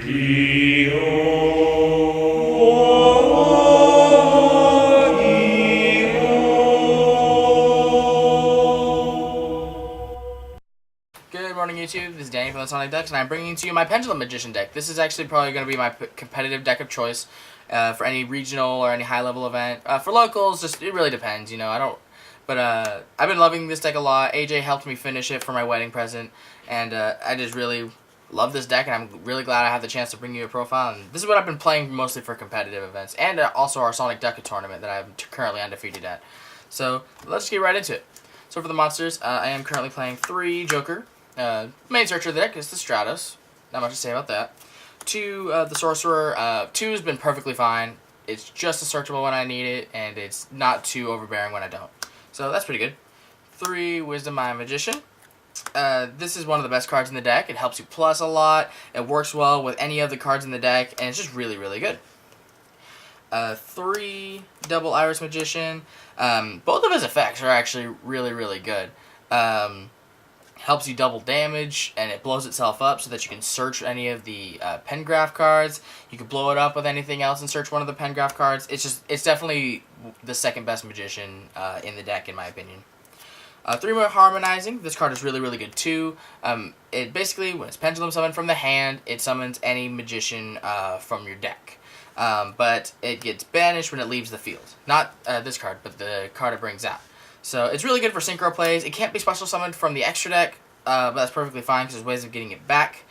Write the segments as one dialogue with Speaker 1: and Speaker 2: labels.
Speaker 1: Good morning, YouTube. This is Danny from the Sonic Decks, and I'm bringing to you my Pendulum Magician deck. This is actually probably going to be my competitive deck of choice for any regional or any high-level event. For locals, just it really depends, you know. I've been loving this deck a lot. AJ helped me finish it for my wedding present, and I just really love this deck, and I'm really glad I have the chance to bring you a profile. And this is what I've been playing mostly for competitive events, and also our Sonic Deck tournament that I'm currently undefeated at. So let's get right into it. So for the monsters, I am currently playing 3 Joker. Main searcher of the deck is the Stratos. Not much to say about that. 2, the Sorcerer. 2 has been perfectly fine. It's just a searchable when I need it, and it's not too overbearing when I don't. So that's pretty good. 3, Wisdom Mind Magician. This is one of the best cards in the deck. It helps you plus a lot. It works well with any of the cards in the deck, and it's just really, really good. 3, Double Iris Magician. Both of his effects are actually really, really good. Helps you double damage, and it blows itself up so that you can search any of the Pengraph cards. You can blow it up with anything else and search one of the Pengraph cards. It's definitely the second best magician in the deck, in my opinion. 3 more Harmonizing. This card is really, really good too. It basically, when it's Pendulum summoned from the hand, it summons any magician from your deck. But it gets banished when it leaves the field. Not this card, but the card it brings out. So it's really good for synchro plays. It can't be special summoned from the extra deck, but that's perfectly fine because there's ways of getting it back.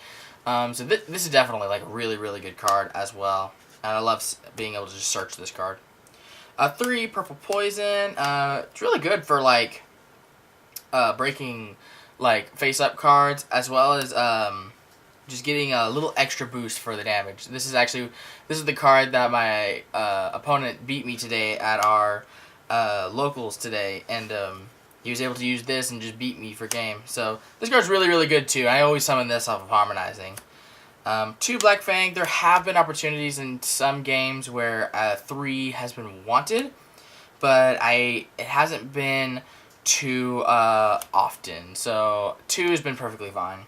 Speaker 1: So this is definitely like a really, really good card as well. And I love being able to just search this card. 3, Purple Poison. It's really good for like breaking like face-up cards, as well as just getting a little extra boost for the damage. This is the card that my opponent beat me today at our locals today, and he was able to use this and just beat me for game. So this card's really, really good too. I always summon this off of Harmonizing. 2, Black Fang. There have been opportunities in some games where 3 has been wanted, but it hasn't been too often. So 2 has been perfectly fine.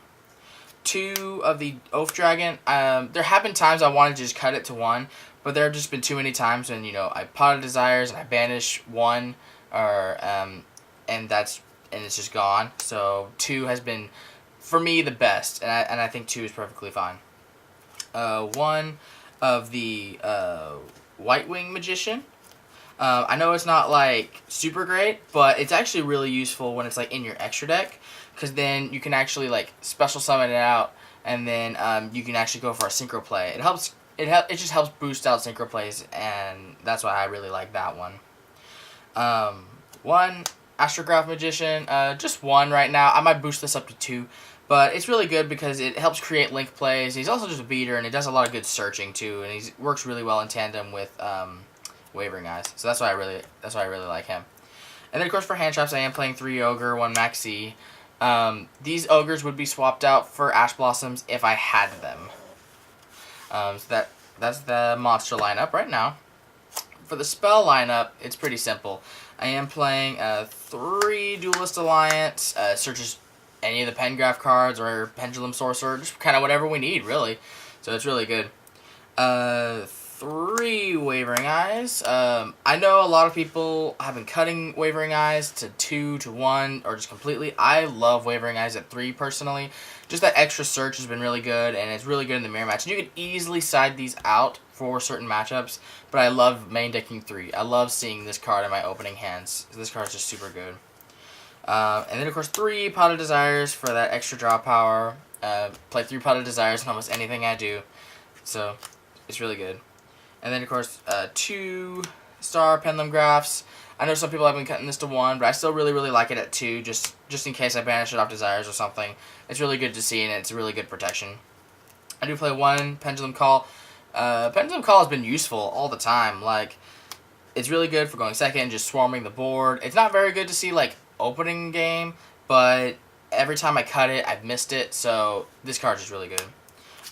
Speaker 1: 2 of the Oath Dragon. There have been times I wanted to just cut it to 1, but there have just been too many times when, you know, I Pot of Desires and I banish 1, or and it's just gone. So 2 has been, for me, the best, and I think 2 is perfectly fine. 1 of the White Wing Magician. I know it's not like super great, but it's actually really useful when it's like in your extra deck, because then you can actually like special summon it out, and then you can actually go for a synchro play. It just helps boost out synchro plays, and that's why I really like that one. 1 Astrograph Magician, just 1 right now. I might boost this up to 2, but it's really good because it helps create link plays. He's also just a beater, and it does a lot of good searching too, and he works really well in tandem with Wavering Eyes. So that's why I really like him. And then of course for hand traps, I am playing 3 Ogre, 1 Maxi. These Ogres would be swapped out for Ash Blossoms if I had them. So that's the monster lineup right now. For the spell lineup, it's pretty simple. I am playing 3 Duelist Alliance, searches any of the Pengraph cards or Pendulum Sorcerer, just kind of whatever we need, really. So it's really good. 3 Wavering Eyes. I know a lot of people have been cutting Wavering Eyes to 2 to 1 or just completely. I love Wavering Eyes at 3 personally. Just that extra search has been really good, and it's really good in the mirror match. And you can easily side these out for certain matchups, but I love main decking 3. I love seeing this card in my opening hands. This card's just super good. And then of course 3 Pot of Desires for that extra draw power. Play 3 Pot of Desires in almost anything I do, so it's really good. And then of course 2 Star Pendulum Graphs. I know some people have been cutting this to 1, but I still really, really like it at 2, just in case I banish it off Desires or something. It's really good to see, and it's a really good protection. I do play 1 Pendulum Call. Pendulum Call has been useful all the time. Like, it's really good for going second, just swarming the board. It's not very good to see like opening game, but every time I cut it, I've missed it, so this card is really good.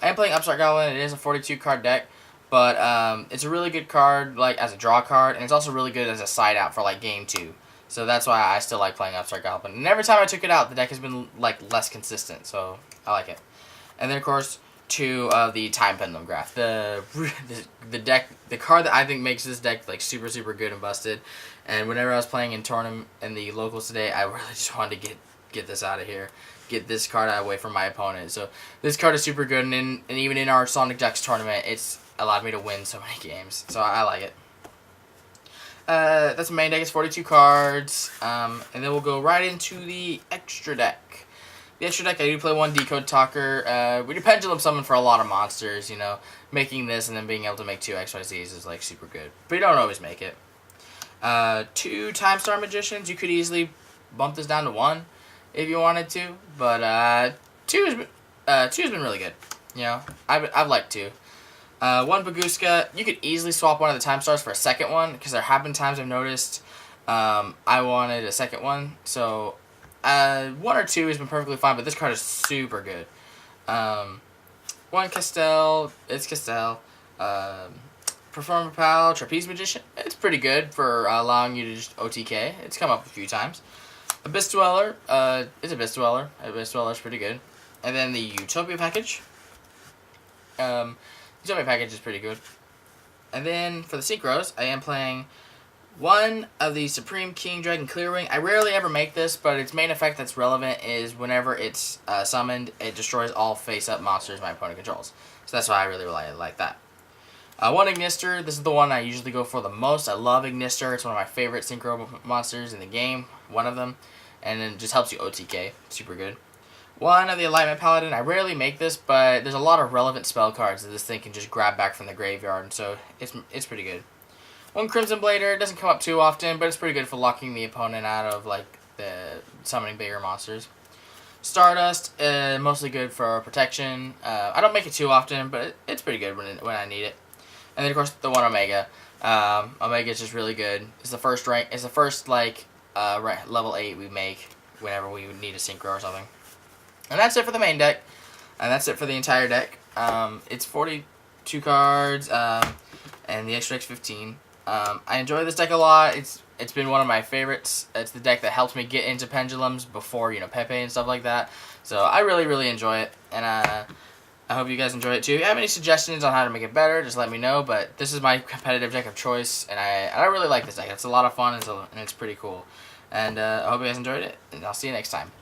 Speaker 1: I am playing Upstart Goblin. It is a 42 card deck. But it's a really good card, like as a draw card, and it's also really good as a side out for like game 2. So that's why I still like playing Upstart Goblin. And every time I took it out, the deck has been like less consistent, so I like it. And then of course 2 of the Time Pendulum Graph. The card that I think makes this deck like super good and busted. And whenever I was playing in tournament in the locals today, I really just wanted to get this out of here, get this card away from my opponent. So this card is super good, and even in our Sonic Ducks tournament, it's allowed me to win so many games. So I like it. That's the main deck. It's 42 cards, and then we'll go right into the extra deck. The extra deck, I do play 1 Decode Talker. We do Pendulum Summon for a lot of monsters, you know. Making this and then being able to make 2 XYZs is, like, super good. But you don't always make it. 2 Time Star Magicians. You could easily bump this down to 1 if you wanted to. But 2 has been really good. You know, I've liked 2. 1 Baguska. You could easily swap one of the Time Stars for a second one, because there have been times I've noticed I wanted a second one. So 1 or 2 has been perfectly fine, but this card is super good. 1 Castell. It's Castell. Performer Pal, Trapeze Magician. It's pretty good for allowing you to just OTK. It's come up a few times. Abyss Dweller. It's Abyss Dweller. Abyss Dweller is pretty good. And then the Utopia package. Utopia package is pretty good. And then for the Synchros, I am playing 1 of the Supreme King Dragon Clearwing. I rarely ever make this, but its main effect that's relevant is whenever it's summoned, it destroys all face-up monsters my opponent controls. So that's why I really like that. 1 Ignister. This is the one I usually go for the most. I love Ignister. It's one of my favorite Synchro monsters in the game. One of them. And then it just helps you OTK. Super good. 1 of the Enlightenment Paladin. I rarely make this, but there's a lot of relevant spell cards that this thing can just grab back from the graveyard, and so it's pretty good. 1 Crimson Blader. It doesn't come up too often, but it's pretty good for locking the opponent out of like the summoning bigger monsters. Stardust. Mostly good for protection. I don't make it too often, but it's pretty good when I need it. And then of course the 1 Omega. Omega is just really good. It's the first rank. It's the first like level 8 we make whenever we need a synchro or something. And that's it for the main deck. And that's it for the entire deck. It's 42 cards, and the extra deck's 15. I enjoy this deck a lot. It's been one of my favorites. It's the deck that helped me get into pendulums before, you know, Pepe and stuff like that. So I really enjoy it, and I hope you guys enjoy it too. If you have any suggestions on how to make it better, just let me know. But this is my competitive deck of choice, and I really like this deck. It's a lot of fun, and it's pretty cool. And I hope you guys enjoyed it, and I'll see you next time.